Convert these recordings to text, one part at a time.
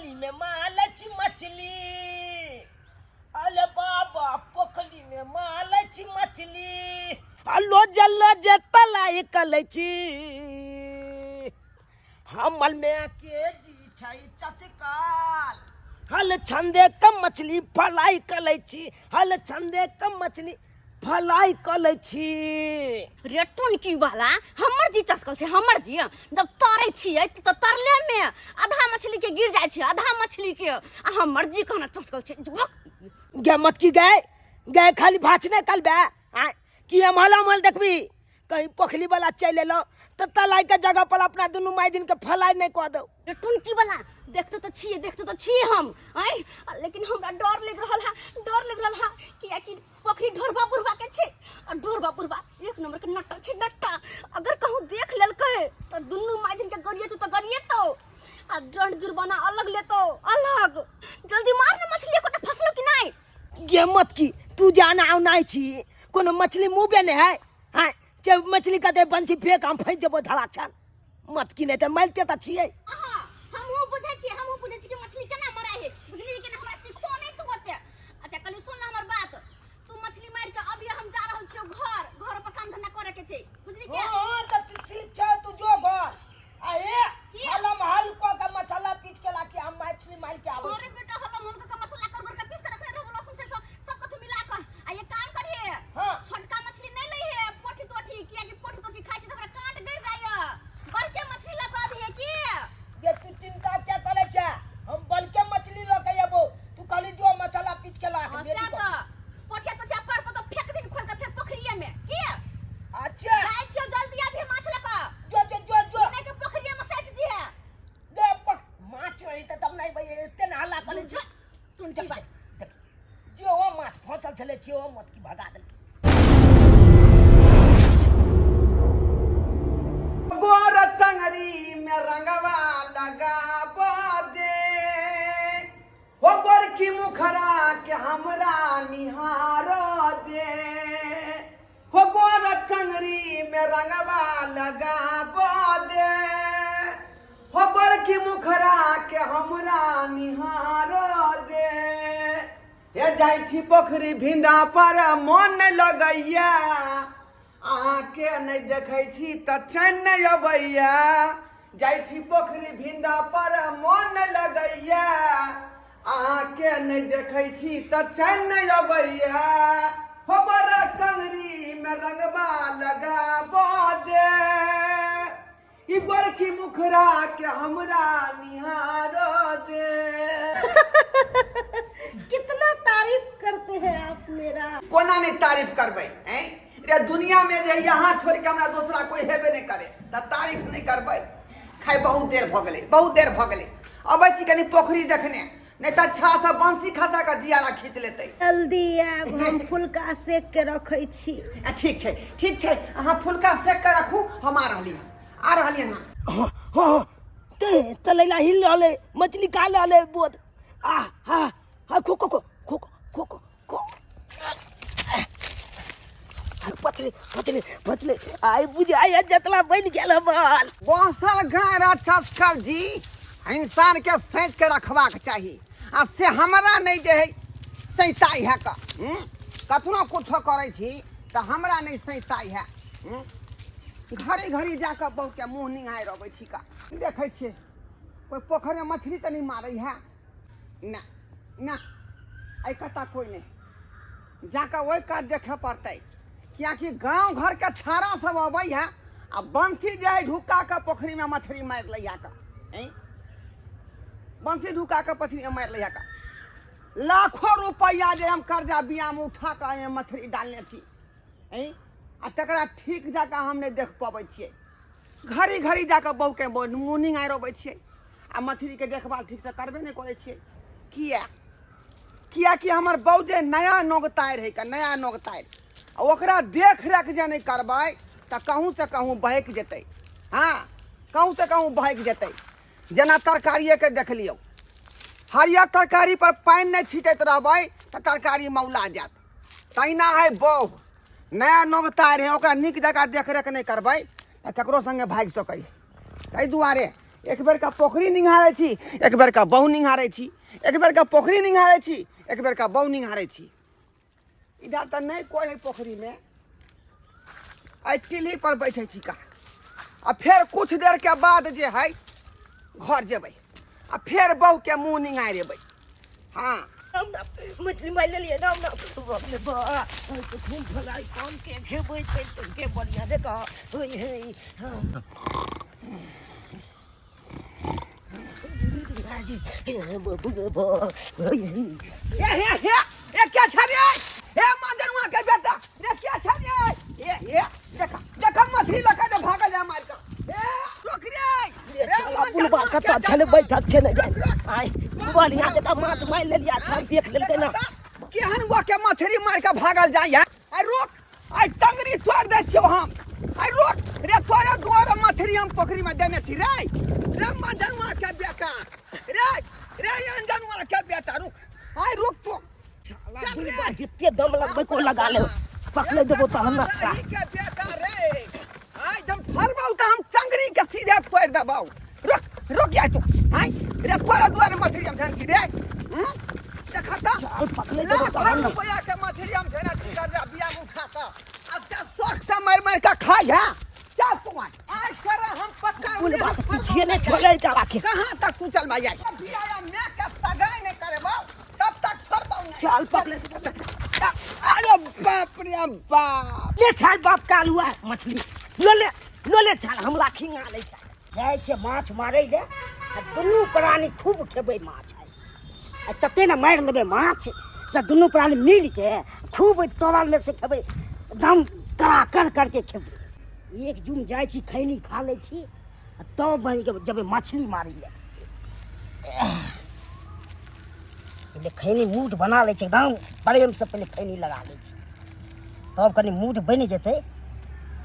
पानी में मालच मछली, अले बाबा पोखरी में मालच मछली, अलो जल जतलाई कलची, हमल में के जी छै चचकाल, हल छंदे कम मछली फलाई कलची, हल छंदे कम मछली फलाई कलची। रेटून की वाला हमर जी चस्कल छे, हमर जी जब तरे छिए त तरले में आधा मछली के गिर जाय छे, आधा मछली के हमर जी कहना चस्कल छे। गे मत की गए खाली भाचने कल बे कि हम हल देखबी कहीं पोखली वाला चल एलो तो तलाई के जगह पर अपना दुनू माई दिन के फलाई नहीं कह दो। रेटून की वाला देखते तो छिए हम आई, लेकिन हमरा डर लग रहल है कि पोखरी ढोरबा बुरबा के छे, और ढोरबा बुरबा एक नंबर के नट्टा छे नट्टा, अगर कहूं देख लेलकै तो दुनू माई दिन के गरिए तो गरिए तो आ दंड जुर्माना अलग ले तो अलग। जल्दी मार न मछली को फसलो कि नहीं। गे मत की तू जाना आउ नहीं छी, कोनो मछली मुंह पे नहीं है हां, जब मछली कहते बंसी फेंक हम फंस जबो धड़ाछन, मत की नहीं तो मरते त छिए। हमहु बुझै छी कि मछली केना मराय है, बुझली कि हमरा सिखो नहीं तू होते। अच्छा कल सुन हमर बात, तू मछली मार के अभी हम जा रहल छियो घर पर काम धंधा करे के छै, बुझली के। हां त ठीक छै तू जो घर आए हलम हल्को का मसाला पीस के ला के हम मछली मार के आबै। अरे बेटा हलम हल्को का मसाला कर के पीस के रख ले बोलो सुन सब कुछ मिला के आ ये काम करिए। हां छोटका मछली नहीं लई है, पोठी तोठी किया कि पोठी तोठी खाइ छै त हमरा काट गिर जाय, बड़के मछली लगा दी है की। ये तू चिंता क्या करे छे, हम बलके मछली लो के आबो, तू खाली जो मसाला पीस के ला के दे दी। पोठिया तो पर तो फेंक दिन खोल के फिर पोखरिया में की। अच्छा जाय छियो जल्दी अभी माछ लका जो नहीं के पोखरिया में सट जी है। दे माछ रही त तब नहीं भाई इतने ना हल्ला करे छे। तुम की बात जो वो माछ फंसल छले छे वो मत की भगा दे। गोर टंगरी में रंगवा लगा दे, हो गोर की मुखरा के हमरा निहारो दे, हो गोर टंगरी में रंगवा लगा दे, हो गोर की मुखरा के हमरा निहारो दे। हे जाई छी पोखरी भिंडा पर मन नहीं लगैया, आके नहीं देखै छी त चैन नहीं अबैया, जाई छी पोखरी भिंडा पर मन नहीं लगैया, आके नहीं देखै छी त चैन नहीं अबैया, हो बड़ा टंगरी में रंगवा लगा दे, ई गोर की मुखरा के हमरा निहारो दे। कितना तारीफ करते हैं आप मेरा। कोना नहीं तारीफ करबै हैं, रे दुनिया में जे यहाँ छोड़ के हमरा दूसरा कोई हेबे नहीं करे त तारीफ नहीं करबै। खाई बहुत देर भ गेलै अबै छी कनी पोखरी देखने, नहीं तो अच्छा से बंसी खसा के जियारा खींच लेते। जल्दी आब हम फुलका सेक के रखै छी। ठीक छै अहाँ फुलका सेक के रखू, हम आ रहलिए ना। हां ते तलैला हिल रहले मछली खा रहले बोद हा खो पचले आई बुझाय जतला बन गेल बाल। बसल गाय चस्कल जी इंसान के सैंत के रखबाक चाहिए, आ से हमरा नहीं जे है सैताई है का कतनो कुछो करे छी तो हमरा नहीं सैताई है। घड़ी जाकर बहुत के मुँह निहाय रहे छी का देखे छे कोई पोखर में मछली तो नहीं मारे है ना आई कता कोई नहीं जाकर वही काट देखे पड़ते, क्या कि गांव घर के छाड़ा सब अबै है आ बंसी जे ढुका के पोखरी में मछली मार लिया का, बंसी ढुका के पोखरी में मार लिया का। लाखों रुपया जे हम कर्जा बिया में उठा के मछली डालने थी आ तकरा ठीक जाकर हम नहीं देख पाबै छियै, घड़ी जाकर बहु के मुनिंग आइ रहे छियै आ मछली के देखभाल ठीक से करबे नहीं करे छियै। किया कि हमर बहु जे नया नोगतायर है का नया नोगतायर, ओकरा देख रेख जे नहीं करबै तो कहूँ से कहूँ बहक जेतै। हाँ कहूँ से कहूँ बहक जेतै। जेना तरकारिए के देख लियौ, हरियर तरकारी पर पानि नहीं छीटैत रहबै तो तरकारी मौला जात, तहिना है बहु नया नोगतायर है, ओकरा नीक जगह देख रेख नहीं करबै तो ककरो संगे भाग सकै। ताहि दुआरे एक बेर का पोखरी निहारै छी, एक बेर का बहु निहारै छी, एक बेर का पोखरी निहारै छी, एक बेर का बहु निहारै छी। इधर तो नहीं कोई है पोखरी में, आई टिल्ही पर बैठे छी का। आ फिर कुछ देर के बाद जे है घर जेबै, आ फिर बहु के मुँह निहारेबै। हाँ मछली मार लिए ना ना बाप रे बा तो खूब भलाई काम के खेबै छै तो के बढ़िया देखा होय है राजी बाबू रे बा होय है ये क्या छ रे? ए मांजनुआ के बेटा, ये क्या छ रे? ये देखा देखा मछली लगा के भागल जा मार का। ए रुक रे, चला बुलबा कता छले बैठा छै ने आई बढ़िया जका माछ मार लेलिया छ देख लेलकै ना केहन गो के मछली मार के भागल जा या। आई रुक, आई टंगरी तोड़ दे छियो हम। आई रुक रे, तोरा दुआरे मछली हम पोखरी में देने छी रे। रे मांजनुआ के बेटा, रे रे अंजनुआ के बेटा, रुक आई रुक तू। चल बुलबा जिते दम लगबै को लगा ले पकड़े देबो त हमरा छा के बेटा रे, आई जब फरबौ त हम टंगरी के सीधे तोड़ देबौ। रुक रुक जा तू। आई रे तोरा दुआरे मछली हम धन छी रे। देखा त चल पकड़े देबो त हमरा रुपया के मछली हम धना छी कर बिया मुंह खाता। अब ते शौक से मार मार के खाई है। चल तू आज कर हम पक्का बुलबा पीछे ने छोड़े जा के कहां तक तू चल भाई। अभी आया मैं के सगाई नहीं करे बा, तब तक छोड़बौ नहीं। चल पकड़े अरे बाप रे बाप। ले छाल बाप काल हुआ मछली लो ले छाल हमरा खिंगा ले जाय छै माछ मारै ले आ दुनू प्राणी खूब खेबै माछ आ तते न मार लेबै माछ से दुनू प्राणी मिल के खूब तोरल में से खेबै एकदम कड़ा कर करके खेबै। एक जुम जाय छी खैनी खा लै छी आ तब बनि के जब मछली मारै ले पहले खैनी मूठ बना ले छी एकदम प्रेम से पहले खैनी लगा ले छी तब कनी मूठ बनि जेतै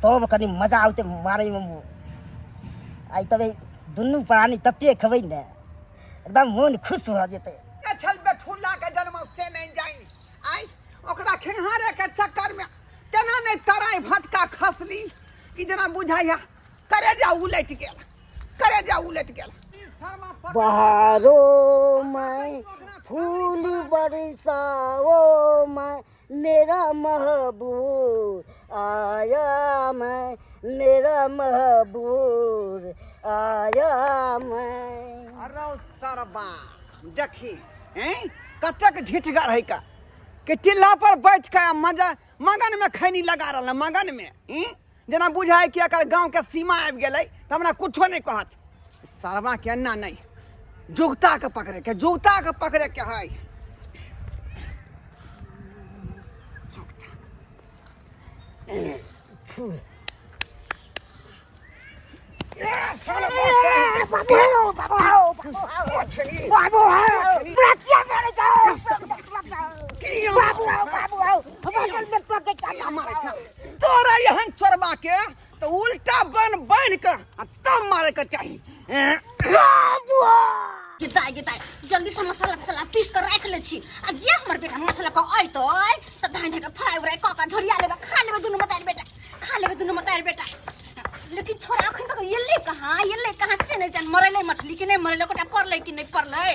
तब कनी मजा आउते मारै में। आई तबे दुनू प्राणी तते खेबै ने एकदम मन खुश हो जेतै। छल बेठुल्ला के जन्म से नहीं जाई। आई ओकरा खेहारे के चक्कर में केना नहीं तराई भटका खसली कि जना बुझाइया करे जा उलट गेल, करे जा उलट गेल। बहारो मैं फूल बरसाओ मैं मेरा महबूब आया मैं मेरा महबूब आया मैं। अरे सरबा देखी हैं कतक ढिठगर है का कि टिल्ला पर बैठ के मजा मगन में खैनी लगा रहा मगन में। जना बुझाए कि अगर गांव के सीमा आबि गेलै त हमरा कुछो नहीं कहत। सरबा के अन्ना नहीं जुगता के पकड़े के, जुगता के पकड़े के है। तोरा यहाँ चोरबा के तो उल्टा बन के तब मारे के चाहिए। गिताई जल्दी से मसाला पीस कर रख ले छी आ जे हमर बेटा मसाला को आई तो धान के फ्राई उराई क झोरिया लेबे खा लेबे दुनु मतार बेटा, खा लेबे दुनु मतार बेटा। लेकिन छोरा अखन तक ये कहां से नहीं जान मरले मछली कि नहीं मरले कोटा परले कि नहीं परले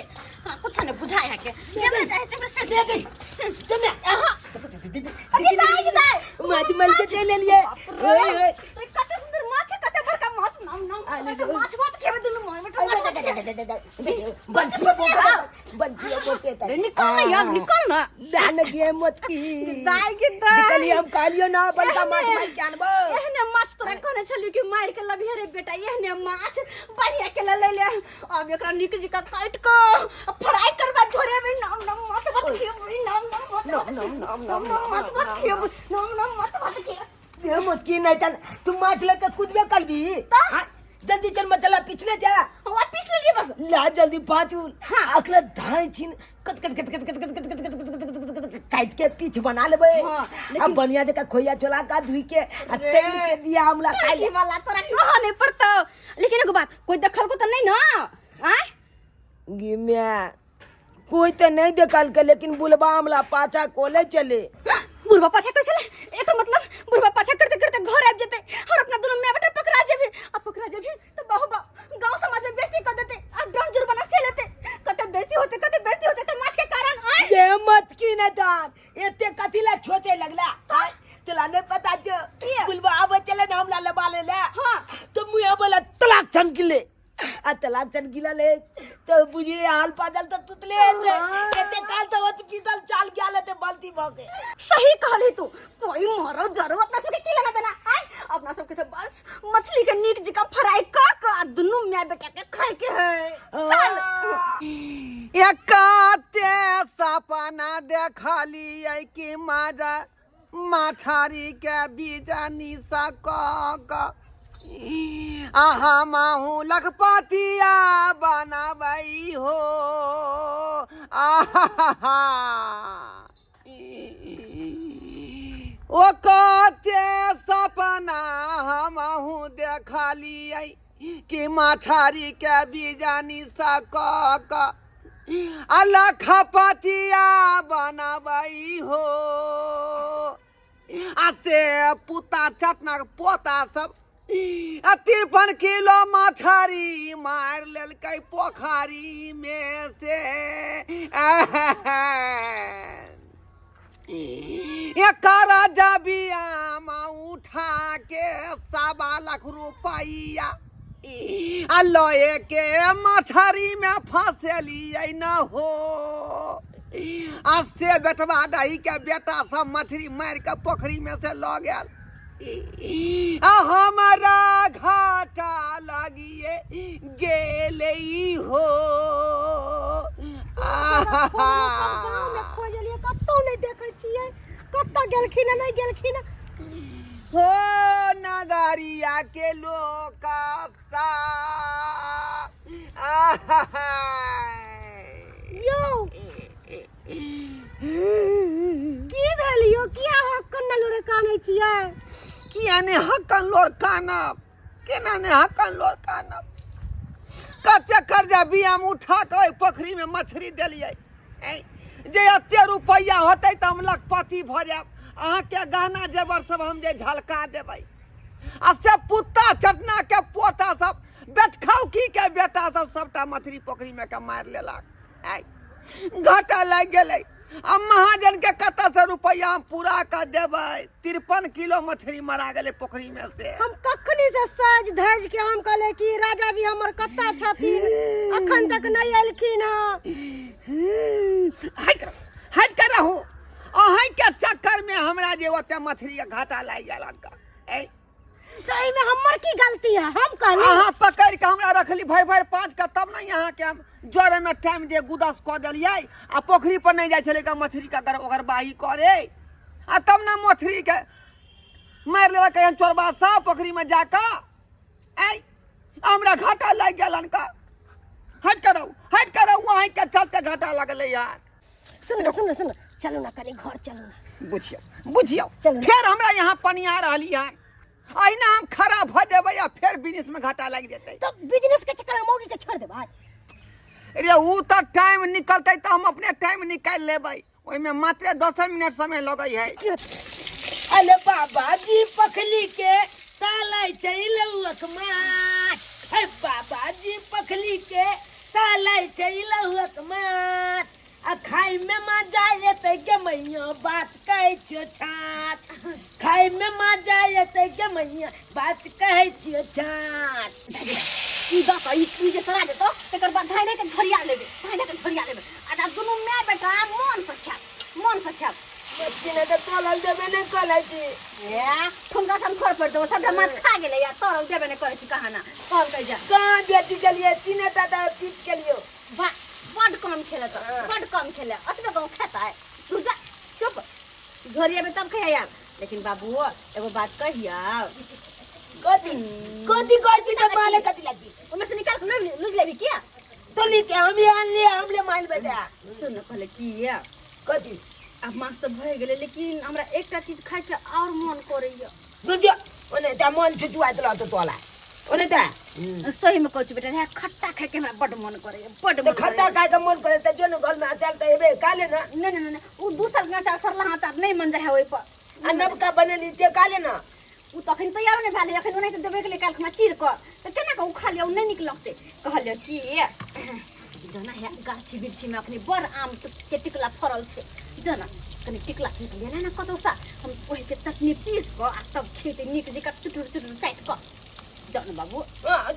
कुछ नहीं बुझाय है के जेबे जाए तेरे से दे दे जमे हां गिताई माछ मल के ले लिए ओए कते सुंदर माछ है, कते बड़का माछ नाम माछ बात केबे दुनु मोय बेटा बंसी बोलते थे निकल ना यार निकल ना लान गे मत की दाई गिताई निकली हम कालियो ना बड़का माछ मार के आनबो। एहने माछ तोरा कहने छली कि मार के लबिहे रे बेटा, एहने माछ बढ़िया के ले ले अब एकरा निक जी का काट को फ्राई करबा झोरे में नाम माछ भात खियो नाम माछ भात खियो नाम माछ भात खियो ये मत की नहीं चल तुम माछ लेके कूदबे कर भी जल्दी चल मसाला पिछले जा और पीस ले बस ला जल्दी पाचूल हाँ। अकला धाई छिन कट काट के पीछ बना लेबे। हाँ, अब बढ़िया जका खोया चोला का धुई के आ तेल के दिया हमला खाई ले वाला तोरा कह नहीं पड़तो। लेकिन एगो बात कोई देखल को तो नहीं ना आय गिम्या कोई तो नहीं देखल के लेकिन बुलबा हमला पाछा कोले चले बुढ़वा पाछा कर चले एकर मतलब बुढ़वा पाछा करते करते घर आब जते और अपना दोनों में बेटा पकड़ा जेबी आ पकड़ा जेबी तो बहुबा गांव समाज में बेइज्जती कर देते आ डन जुर्माना से लेते कते बेइज्जती होते टमाच के कारण आए ये मत की न जान एते कथिला छोचे लगला चला ने पता छ बुलवा अब चले ना हमला लबा ले ले हां तो मुया बोला तलाक छनकिले आ तलाक छनकिला ले तो बुझी हाल पादल तो तुतले एते काल तो वच पीतल चाल गया ते बाल्टी भके सही कहली तू कोई मरो जरो अपना सबके किला ना देना आए अपना सबके तो बस मछली के नीक जका फ्राई का दुनु मैं बेटा के खाए के है चल एकाते सपना देखली आई कि मारा माठारी के बीजानी सा क आहा माहू लखपतिया बनाबई हो आहा ओ कते सपना हमहू देखलियै कि माठारी के बीजानी सा क लखपतिया बनाबई हो आ से पुता चटना पोता सब 53 किलो मछरी मार लेलकै पोखरी में से एकर जबिया उठा के 1.25 लाख रुपया लए के मछरी में फंसेलियै न हो आ से बेटवा दही के बेटा सब मछली मार के पोखरी में से ल गेल हमारा घाटा लगिए गेले हो गांव में खोजलिए कतौ नहीं देखै छियै कतौ गेलखिन नहीं गेलखिन हो नगरिया के लोग सा यो की भेलियो किया हक्कन न लोरे कानै छियै किया ने हक्कन लोर कानब केना ने हक्कन लोर कानब कते कर्जा बिया में उठा के पोखरी में मछली देलियै जे एते रुपया होतै त हम लखपति भ जाब अहाँ के गहना जेवर सब हम जे झलका देबै आ से पुत्ता चटना के पोता सब बेटखौकी के बेटा सब सबटा मछली पोखरी में के मार लेलक घाटा लग गेलै अब महाजन के कत से रुपया हम पूरा कर देबै 53 किलो मछली मरा गेलै पोखरी में से हम कखनी से सज धज के हम कहले कि राजा जी हमर कत्ता छथिन अखन तक नहीं एलखिन हट कर रहू अहीं के चक्कर में हमरा जे ओते मछली के घाटा लाग गेल ए सही में हमर की गलती है हम कहले अहाँ पकड़ के हमरा रखली भर 5 का तब नहीं यहाँ के हम जोरे में टाइम जे गुदस क देलियै आ पोखरी पर नहीं जाय छले का मछली का ओकर बाही करे आ तब ना मछली के मार लेला कहीं चोरबा सा पोखरी में जाका हमरा घाटा लग गेलन का हट करो वहीं के चलते घाटा लगले यार सुन चलो ना कनी घर चलो ना बुझियो फिर हमरा यहाँ पनिया रहली यार अहिना हम खराब भ देबै या फिर बिजनेस में घाटा लग जेतै तो बिजनेस के चक्कर में मौगी के छोड़ दे भाई रे ऊ तो टाइम निकलतै तो हम अपने टाइम निकाल लेबै ओइ में मात्र 10 मिनट समय लगै है अरे बाबा जी पखली के सालै चैलौक माछ हे बाबा जी पखली के सालै चैलौक माछ आ खाई में मजा एतै के मैया बात कहै छियो छाछ खाई में मजा एतै के मैया बात कहै छियो छाछ ई जे करा देतो तकर बाद धाने के झरिया लेबे आ दुनु मैं बेटा मन से खाब बच्ची ने तो तोलल देबे ने कलै छी ठुमका हम खोर पड़ दो सब माछ खा गेले या तोर देबे ने कहै छी कहाना कौन कह जा कहां बेटी के लिए तीने दादा पीछ के लियो बड़ कम खेले अतबे गाँव खाता है तू जा चुप झोरिया में तब खाया यार लेकिन बाबू एगो बात कहिया कथी कहै छी त माले कथी लगी ओमे से निकाल के लूज लेबी क्या तो ली के हमले माल बता सुन कहले की या कथी अब मास तो भए गेले लेकिन हमरा एकटा चीज खाए के और मन करैया दुजो ओने त मन छुचुआ देला तो तोला ओने त सही में कहू बेटा है खट्टा खाए के हमरा बड मन करैया बड तो खट्टा खाए के मन करे त जो न घर में अचार त एबे काले ना नहीं उ दूसर के अचार सरला अचार नहीं मन जाए ओइ पर आ नबका बनेली जे काले ना उ तखन तैयार नहीं भेलै अखन ओनाहिते देबे के लिए काल्हि खना चीर कऽ तऽ केना कऽ उ खा लिअ उ नहि नीक लगतै कहलियै कि जना है गाछी बिरछी में अखनी बड़ आम के टिकला फरल छै जना कनी टिकला कीन लिया ना कतौ सा हम ओहि के चटनी पीस कऽ आ तब खेते नीक जका चुटुर चुटुर काट कऽ जान बाबू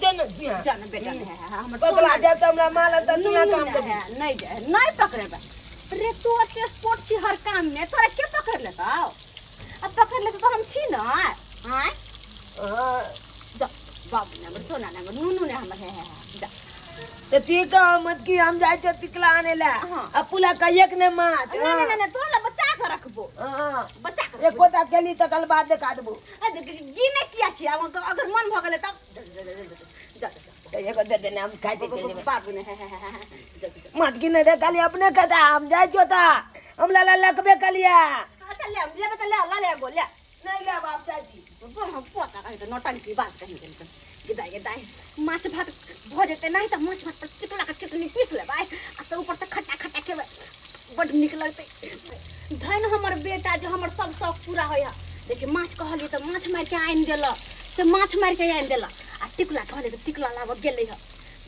जान बेटा हमर पकड़ा जाए त हमरा माल त तू काम कर नहीं पकड़ेबा रे तू के स्पोर्ट छी हर काम में तोरा के पकड़ लेता अब पकड़ ले तो हम छी ना हां जा बाबू ने सोना ने नूनू ने हमर है जा ते ती का मत की हम जाय छ टिकला आने ला अब पुला का एक ने माछ नहीं तोरा बचा के रखबो बचा के एक गोटा केली त कल बाद देखा देबो गिने किया छी अगर मन भ गेले तब जा एगो दे देना हम खाते चले बाबू ने मत गिने रे खाली अपने कदा हम जाय छ त हम ला लकबे कलिया अच्छा ले ले गो ले नहीं ले बाप चाची हम पोता कहि त नौटंकी बात कहि गिदाई माछ भात भ जेते नहीं त माछ भात पर चिकला के चटनी पीस लेबै आ त ऊपर से खट्टा खट्टा खेबै बड निक लगतै धन हमर बेटा जो हमर सब शौक पूरा होया देखि माछ कहलिए त माछ मार के आइन देला से माछ मार के आइन देला आ टिकला कहलिए त टिकला लाब गेलै ह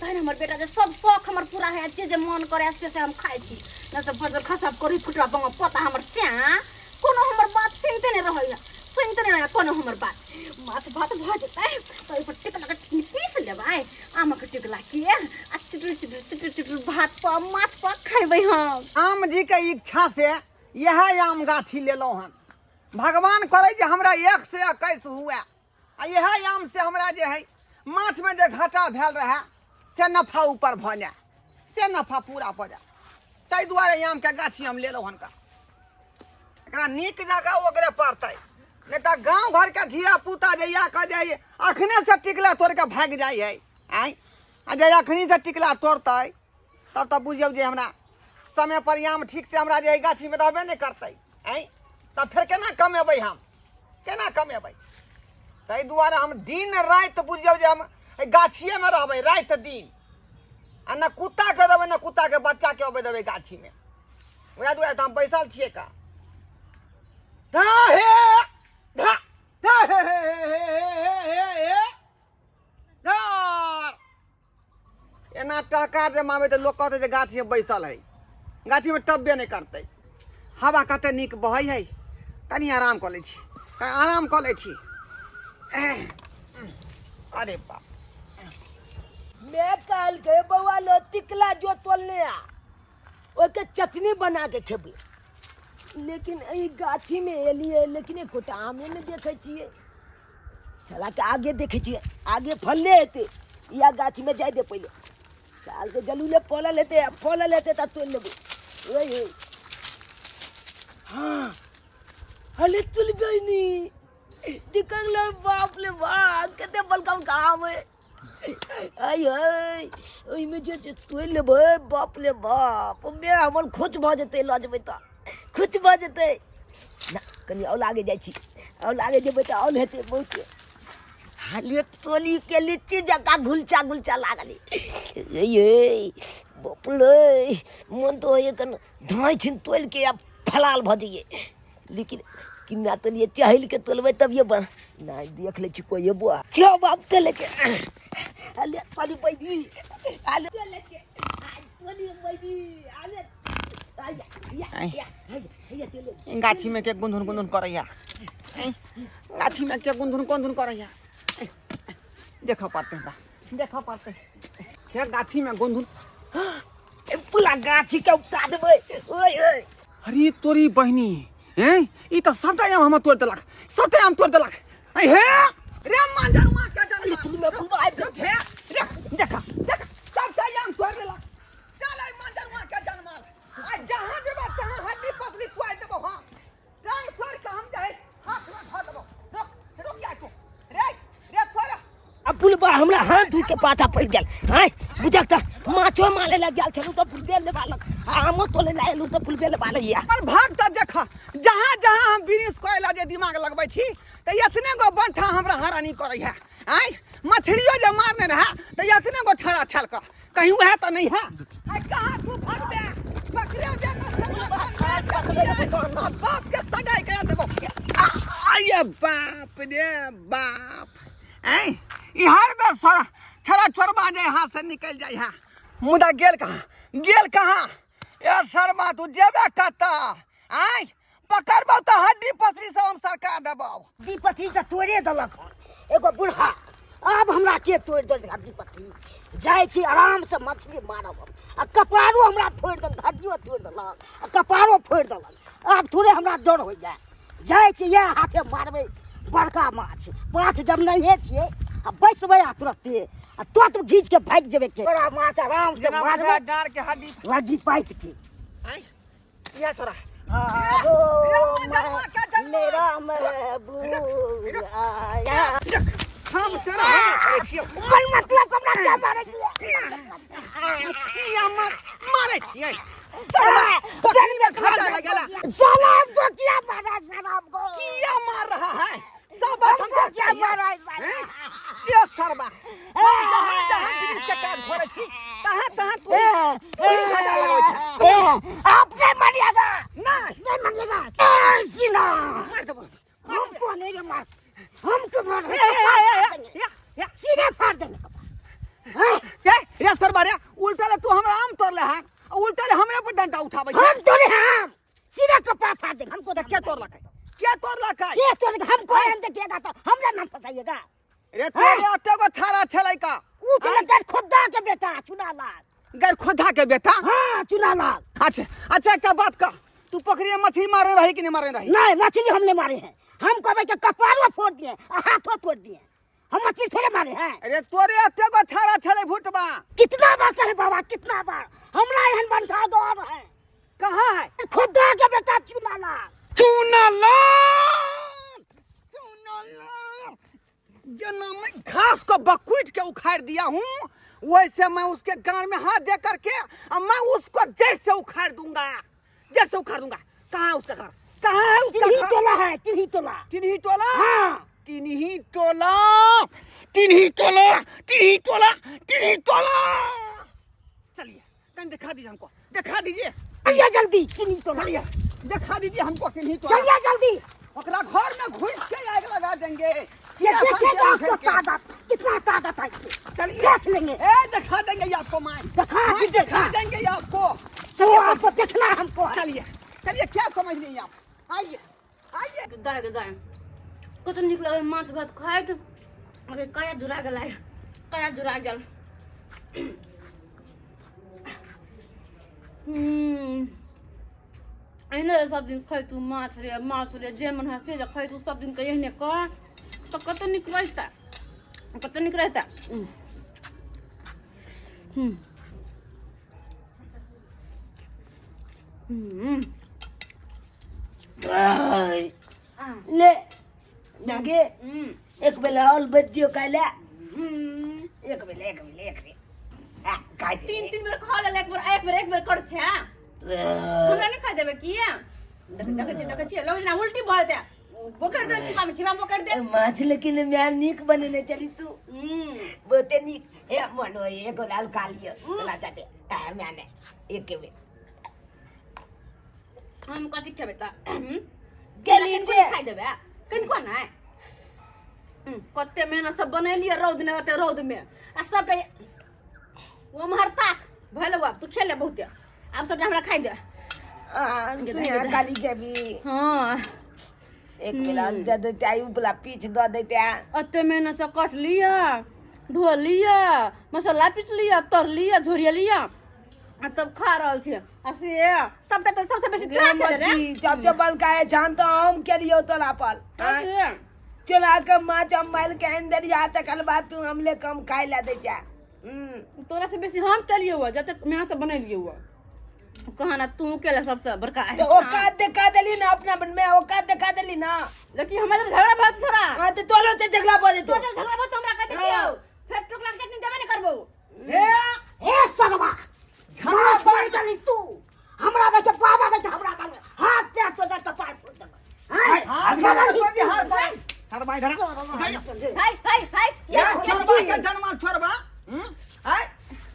धन हमर बेटा जे सब शौक हमर पूरा होया जे मन करे से हम खाइ छी न त बजर खसाब करी फुटरा बंगा पोता हमर स्या कोनो हमर बात सुनते नहीं रहैया सुनते नहीं रहैया कोनो हमर बात माछ भात भ जेतै त ओइ पर टिकला के पीस लेबै आम के टिकला के आ चिटर भात पर माछ पर खैबै हम आम जी के इच्छा से यह आम गाछी लेलो हन भगवान करे जे हमरा 1 से 21 हुए आ यह आम से हमरा जे है माछ में जे घाटा भेल रहे से नफा ऊपर भ जाए से नफा पूरा भ जाए ताहि दुआरे आम के गाछी हम लेलो हन का एकरा नीक जगह ओकरे पड़तै नहीं तो गांव भर के धिया पुता जइया कह जाइए अखने से टिकला तोड़ के भाग जाइए आई आ जे अखनी से टिकला तोड़तै तब तो बुझियौ जे हमरा समय पर आम ठीक से हमरा जे गाछी में रहबे नहीं करतै आई तब फिर केना कमेबै हम केना कमेबै ताहि दुआरे हम दिन रात बुझियौ जे हम गाछिए में रहबै रात दिन आ न कुत्ता के देबै न कुत्ता के बच्चा के अबै देबै गाछी में वएह दुआरे तो हम बैसल छियै का एना टका जमाबे तो लोग कहते जे गाछी में बैसल है गाछी में टब्बे नहीं करते हवा कते नीक बहै है कनी आराम कर ले छी आराम कर ले छी अरे बाप मैं कल के बउआ लो टिकला जो तोलने आ ओके चटनी बना के खेबे लेकिन ई गाछी में एलिए लेकिन एकोटा आम नहीं देखे छिए चला के आगे देखे छिए आगे फलले हेते या गाछी में जाय दे पहले साल के जलूले फल लेते त तोल लेबे ओए हां हले तुल गई नी दिखन ले बाप ले बाप केते बलकम काम है आई ओई में जे तोल लेबे बाप ले बाप में हमर खोच भ जते ल जबे त खोच भ जते ना कनी और आगे जाय छी और आगे जेबे त और हेते बहुत हाले तोली के लीची जका घुलचा घुलचा लागली ए बापले मन तो ये कन धाई छिन तोल के अब फलाल भ जइए लेकिन किन्ना तलिए चहल के तोलबे तब ये बन ना देख ले छी कोई बुआ छ बाप तले छ हाले तोली बैदी हाले तले छ तोली बैदी हाले गाछी में के गुंधुन गुंधुन करैया गाछी में के गुंधुन गुंधुन करैया देखो पड़ते क्या गाछी में गुंधुन पूरा गाछी के उठा देबे ओए ओए अरे तोरी बहनी हैं ई तो सबटा आम हम तोड़ देलक सबटा आम तोड़ देलक ए हे रे मांजरुआ के जान तुम में फुलवा आइ रे देखा सबटा आम तोड़ देलक चल आई मांजरुआ के जान मार आ जहां जेबा तहां हड्डी पसली खुआ देबो हां टांग छोड़ के हम जाए हाथ में धर देबो रुक जा तू रे थोड़ा अब पुलबा हमरा हाथ धु के पाछा पड़ गेल हां बुझक त माछो मारे लग गेल छलु त फुलबे ले बालक आमो तोले लायलु त फुलबे ले बाल या पर भाग त देखा जहां जहां हम बिरिस कोयला जे दिमाग लगबै छी त इतने गो बंठा हमरा हरानी करै है आई मछलियो जे मारने रहा त इतने गो छड़ा छल कर कहीं वह त नहीं है आई कहां तू भागबे बकरियो जे न सर में बाप के सगाई कर देबो आई रे बाप रे बाप ऐ इहर में सारा छरा छोरबा जे हाथ से निकल जाय है मुदा गेल कहाँ यार शर्मा तू जेबे कता ऐ पकड़बौ त हड्डी पसरी से हम सरकार देबौ दी पथरी त तोड़े देलक एगो बुढ़ा अब हमरा के तोड़ दे हड्डी पथरी जाय छी आराम से मछली मारब आ कपारो हमरा फोड़ देल हड्डियो तोड़ देलक आ कपारो फोड़ देलक अब थोड़े हमरा डर हो जाय छी या हाथे मारबै बड़का माछ माछ जब नहीं छियै आ बैसबै आ तुरंते आ तो घींच के भाग जेबै के बड़ा माछ आराम से मारबै डार के हड्डी लगी पाइत के ऐ या छोरा मेरा महबूब आया हम तेरा करे छियै मन मतलब हमरा क्या मारे किया मारे छियै बकरी में खाता लगेला सलाम को क्या मारा सलाम को किया मार रहा है सब हमको क्या मारा है साला ये सरबा जहां जिनिस के कान खोले छी तहां तू खाता लगै छै आपने मारिएगा नहीं मारिएगा ऐसी ना मार दो हमको नहीं मार हमको मार या सीधे फाड़ देंगे ये सरबा रे उल्टा ले तू हमरा आम तोड़ ले हां उल्टा ले हमरे पर डंडा उठाबै छै हम तोड़े हम सीधा कपड़ा फाड़ देंगे हमको तो क्या तोड़ लकै क्या तोड़ लकै ये तोड़ हमको अंदर देगा तो हमरा नाम फसाइएगा रे तोरे अते गो थारा छलै का ऊ चले गड़ खुदा के बेटा चुनालाल गैर खुदा के बेटा हां चुनालाल अच्छा क्या बात का तू पकड़िए मछली मारे रही कि नहीं मारे रही नहीं मछली हमने मारे हैं हम कहबे के कपारो फोड़ दिए हाथों तोड़ दिए हम मछली थोड़े मारे हैं अरे तोरे अते गो थारा छलै भुटबा कितना बार कहे बाबा कितना बार हमरा एहन बंठा दौड़ है कहाँ है खुदा के बेटा चुनालाल जना मैं घास को बकुट के उखाड़ दिया हूँ वैसे मैं उसके कान में हाथ दे करके अब मैं उसको जड़ से उखाड़ दूंगा कहाँ है उसका घर कहाँ है उसका तिन्ही घर टोला है तिन्ही टोला तिन्ही टोला हाँ तिन्ही टोला चलिए कहीं दिखा दीजिए हमको दिखा दीजिए चलिए जल्दी तिन्ही टोला चलिए दिखा दीजिए हमको तिन्ही टोला चलिए जल्दी ओकरा घर में घुस के आग लगा देंगे ये देखेगा आपको ताकत कितना ताकत है इसमें। चलिए देख लेंगे दिखा देंगे आपको मैं दिखा देंगे आपको तो आपको देखना है हमको चलिए क्या समझ रही आप आइए गाय कत निकल माछ भात खाए तो अरे काया जुरा गेल एने सब दिन खाई तू माछ रे जे मन है से खाई तू सब दिन के एहने कर तो कत निकलता ले नागे एक बेला और बच्चियों काला एक बेला खाई तीन बेर खा ले एक बेर कर छे हमरा नहीं खा देबे की देखे छी लोग ना उल्टी बोल दे पकड़ दे छिपा पकड़ दे माछ लेकिन मैं नीक बनेने चली तू बहुते नीक हे मनो एगो लाल कालियो ला जाते मैंने एक के हम कथी खेबे त गेली जे खाई देबे कन कोन है कते मेहनत सब बनैलिए रौद में आ सब वो महरता भले तू खेले बहुते अब सब हमरा खाई दे तू काली के भी हां एक बेला दे देते आई उपला पीछ दे देते अते मेहनत से कट लिया धो लिया मसाला पीस लिया तर लिया झोरिया लिया आ तब खा रहल छी आ से सबटा त सबसे बेसी तोरा के रे चप बल का है जान तो हम के लियो तोरा पर चला के माछ माल के अंदर या तक अलबा तू हमले कम खाई ला दे जा तोरा से बेसी हम के लिए हुआ जब तक मेहनत से बने लिए हुआ कहना तू के सबसे बड़का है तो औकात दिखा देली ना अपना बन में औकात दिखा देली ना लेकिन हमारे झगड़ा बहुत छोरा हां तो तोलो से झगड़ा बोले तो झगड़ा बहुत हमरा कहते छियो फिर टुकला के चटनी देबे नहीं करबो हे सरवा झगड़ा छोड़ देली तू हमरा बे के बाबा बे हमरा बे हाथ पैर तो दे कपार फोड़ दे हर भाई धरा हाय ये जन्म छोड़बा हाय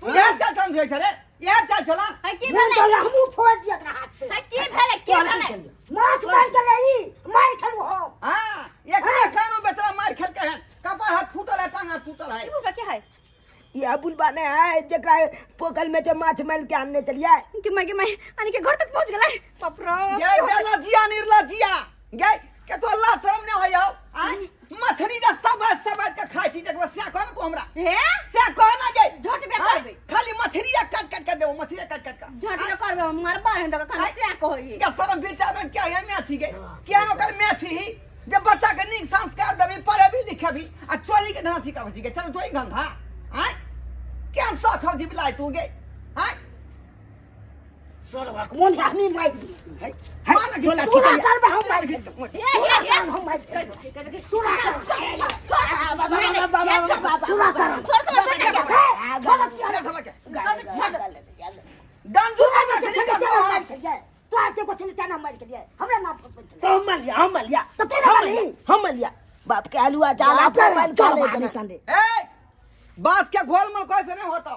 तू ये चल समझे छरे ये चल चला हाय की मैं तो हमू फोड़ दिया अपना हाथ पे हाय की भेले माछ मार के ले मार खलू हो हां एक कान में बेचारा मार खेल के है कपार हाथ फूटल है टांग हाथ टूटल है बुढ़वा क्या है ये बुलबा ने है जकरा पोकल में से माछ मार के आनने चलिए कि मैं आने के घर तक पहुंच गला बाप रे ये बेला जिया निर्ला जिया गए के तो अल्लाह शर्म न होय आ मछली का सब के खाई छी देखबो से कोन को हमरा हे से कोन ना गए झट बे करबे खाली मछली काट काट के देबो मछली काट काट के झट बे करबे मार बारे तक खाना से कहि क्या शर्म बेचारा में क्या है मैची गए क्या ओकर मैची ही जब बच्चा के नीक संस्कार देबी पढ़े भी लिखे भी आ चोरी के धंधा सिखाबे छी चल चोरी धंधा हैं क्या शौक हो जिबलाई तू गए हैं सरवा कौन आदमी मार दी है मार के तू ना कर हम मार के हम मार तू ना कर बाबा तू ना कर डंजू में मछली का शौक तो आपके को चले जाना मार के दिया हमरा नाम पर तो हम लिया तो तेरा नहीं हम लिया बाप के आलू अचार आपका बन चले ए बात क्या घोलमल कैसे नहीं होता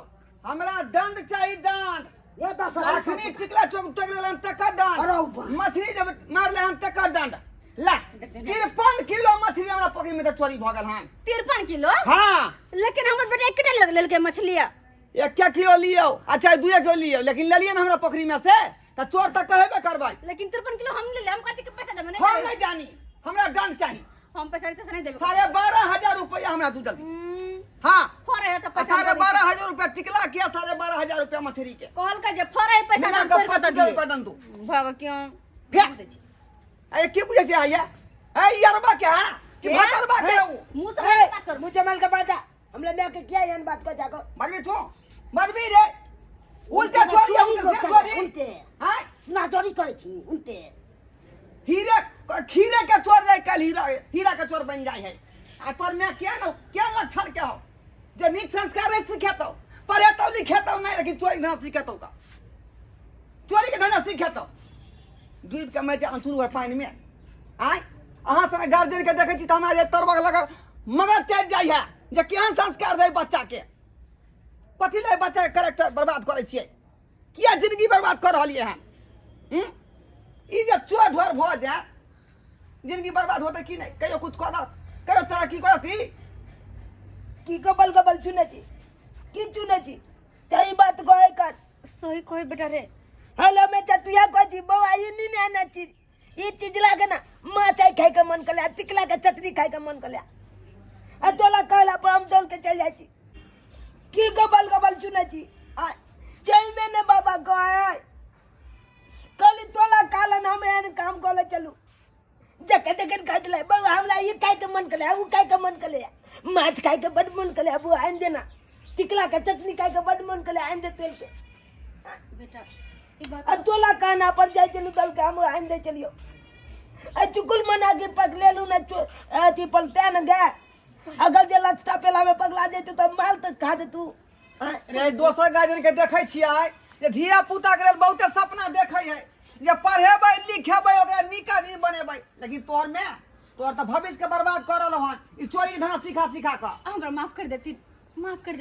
हमरा दंड चाहिए दंड ये तो सर अखनी टिकला चौक टगलेन तक दंड मछली जब मार ले हम तक दंड ला 53 किलो मछली हमरा पकड़ी में तो चोरी भ गेल हन 53 किलो हां लेकिन हमर बेटा एक किलो ले के मछलिया 1 किलो लियो अच्छा 2 किलो लियो लेकिन ले लियो हमरा पकड़ी में से त चोर तक कहबे करबाई लेकिन 53 किलो हम ले ले हम कहते के पैसा देबे हम नहीं जानी हमरा दंड चाहिए हम पैसा से नहीं देबे 12,500 रुपया हमरा दू जल्दी हां फरे है तो पैसा 12,500 रुपया टिकला किया 12,500 रुपया मछली के कॉल का जे फरे पैसा मिला हम के 25 रुपया दन दू भाग क्यों फेंक अरे के बुझे से आया ए यारबा क्या कि भतरबा के मुंह से बात कर मुझे मल के बाजा हमले ने के क्या यान बात को जाको मरबी तो मरबी रे उल्टा छोड़ी उल्टे हां स्ना चोरी करे छी उल्टे हीरे खीरे के चोर जाए कल हीरा के चोर बन जाए है आ तोर में क्या लक्षण क्या हो जे नीक संस्कार नहीं सिखेतो पढ़े तो लिखेतो नहीं लेकिन चोरी धंधा सिखेतो का चोरी के धंधा सिखेतो द्वीप के मैं अंतुर वर पानी में आय अहां सने गार्जियन के देखे छी त हमारे तरबक लगा मगर चढ़ जाय है जे केहन संस्कार दे बच्चा के कथि ले बच्चा के कैरेक्टर बर्बाद करे छियै किया जिंदगी बर्बाद कर रहलिए हैं ई जे चोर ढोर भ जाए जिंदगी बर्बाद होते कि नहीं कहियो कुछ कर कहियो तरक्की करती की कबल चुने छी की चुने छी सही बात कहे कर सही कोई बेटा रे हेलो मैं चतुया को जी बो आई नी ना ना चीज ये चीज लागे ना माछ आई खाए के मन कले टिकला के चटनी खाए के मन कले आ तोला कहला पर हम दल के चल जाई छी की कबल चुने छी आ चल मैंने बाबा गए कल तोला कालन हम एन काम कोले चलू जकत जकत खाई ले बो हमरा ये खाए के मन कले वो खाए के मन कले माछ खाए के बड़ मन कले वो आन देना टिकला के चटनी खाए के बड़ मन कले आन दे तेल के बेटा ई बात तोला काना पर जाय चलू दल के हम आन दे चलियो आ चुकुल मना के पग ले लू ना अथी पलते न गे अगर जे लचता पेला में पगला जैते तो माल त खा दे तू रे दोसर गार्जियन के देखै छियै जे धिया पुता के लेल बहुते सपना देखै है जे पढ़ेबै लिखेबै ओकरा नीक आदमी बनेबै लेकिन तोर त भविष्य के बर्बाद कर रहल हन ई चोरी धंधा सिखा के हमरा माफ कर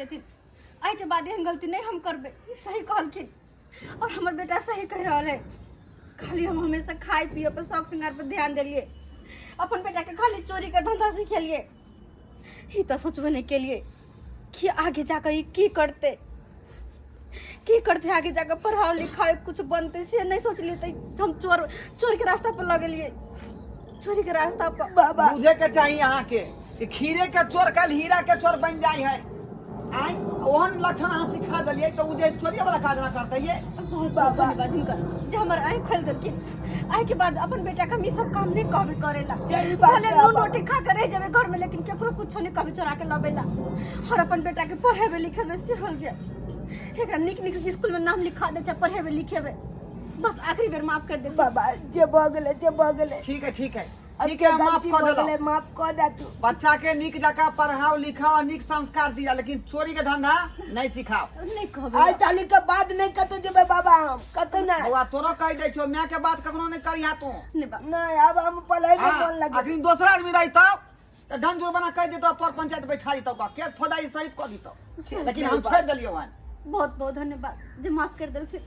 देती आई के बाद एहन गलती नहीं हम करबे ई सही कहलखिन और हमर बेटा सही कह रहल है खाली हम हमेशा खाए पिए पर शौक श्रृंगार पर ध्यान देलिए अपन बेटा के खाली चोरी का धंधा सिखेलिए ही तो सोचबे नहीं के लिए कि आगे जाकर ये की करते आगे जाकर पढ़ाओ लिखाओ कुछ बनते से नहीं सोच लिए तो हम चोर के रास्ता पर लगे लिए चोरी के रास्ता पर बाबा बुझे के चाहिए यहाँ के कि खीरे के चोर कल हीरा के चोर बन जाए है आय ओहन लक्षण अहाँ सिखा दिलिए तो उ जे चोरिया वाला काज ना करते ये बहुत बाबा धन्यवाद इनका जे हमर आँख खोल देलखिन आइ के बाद अपन बेटा के हम ई सब काम नहीं कहबे करेला सही बात भले है नून बाबा। रोटी खा के रह जावे घर में लेकिन केकरो कुछ नहीं कभी चोरा के लबेला और अपन बेटा के पढ़ेबे लिखेबे से हो गया एकरा निक स्कूल में नाम लिखा दे चाहे पढ़ेबे लिखेबे बस आखिरी बेर माफ कर दे बाबा जे बगले ठीक है माफ कर देलो माफ कर दे तू बच्चा के नीक जका पढ़ाओ लिखाओ नीक संस्कार दिया लेकिन चोरी के धंधा नहीं सिखाओ नहीं कहबे आई ताली के बाद नहीं कतो जेबे बाबा हम कतो ना बउआ तोरो कह दे छो मैं के बात कखनो नहीं करिया तू नहीं बाबा नहीं अब हम पढ़ाई में मन लगे अखनी दूसरा आदमी रही तो ढंग जोर बना कह देतो पर पंचायत बैठा देतो का केस फौदाई सहित कर देतो लेकिन हम छोड़ देलियो हन बहुत बहुत धन्यवाद जे माफ कर देलखिन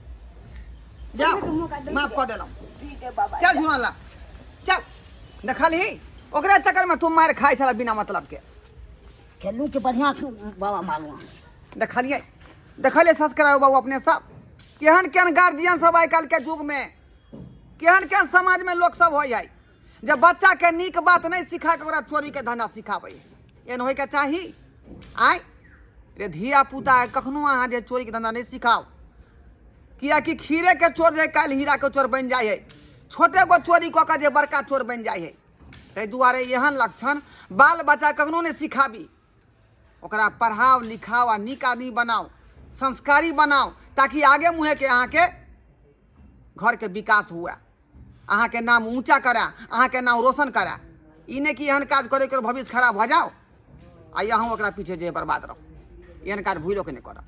जा सबके मौका देलखिन। माफ कर देलो ठीक है बाबा चल झुआला चल देखल ही ओकरे चक्कर में तुम मार खाए छला बिना मतलब के। खेलू के बढ़िया बाबा मालूम देखलिए सब्सक्राइब बाबू अपने सब केहन केहन गार्जियन सब आइ काल्हि के युग में केहन केहन समाज में लोग सब हो जाए जब बच्चा के नीक बात नहीं सिखा के ओकरा चोरी के धंधा सिखाबै एहन होय के चाही। आइ रे धिया पुता कखनो अहाँ जे चोरी के धंधा नहीं सिखाओ कियाकि खीरे के चोर जे काल्हि हीरा के चोर बन जाए है छोटे गो चोरी कऽ के जे बड़का चोर बन जाए है। ताहि दुआरे एहन लक्षण बाल बच्चा कखनो नहीं सिखाबी ओकरा पढ़ाओ लिखाओ आ नीक आदमी बनाओ संस्कारी बनाओ ताकि आगे मुँहे के अहाँ के घर के विकास हुआ अहाँ के नाम ऊंचा करा अहाँ के नाम रोशन करा ई नहीं कि एहन काज करे के भविष्य खराब हो जाओ आ अहूँ ओकरा पीछे जे बर्बाद रहो एहन काज भूलो के नहीं करब।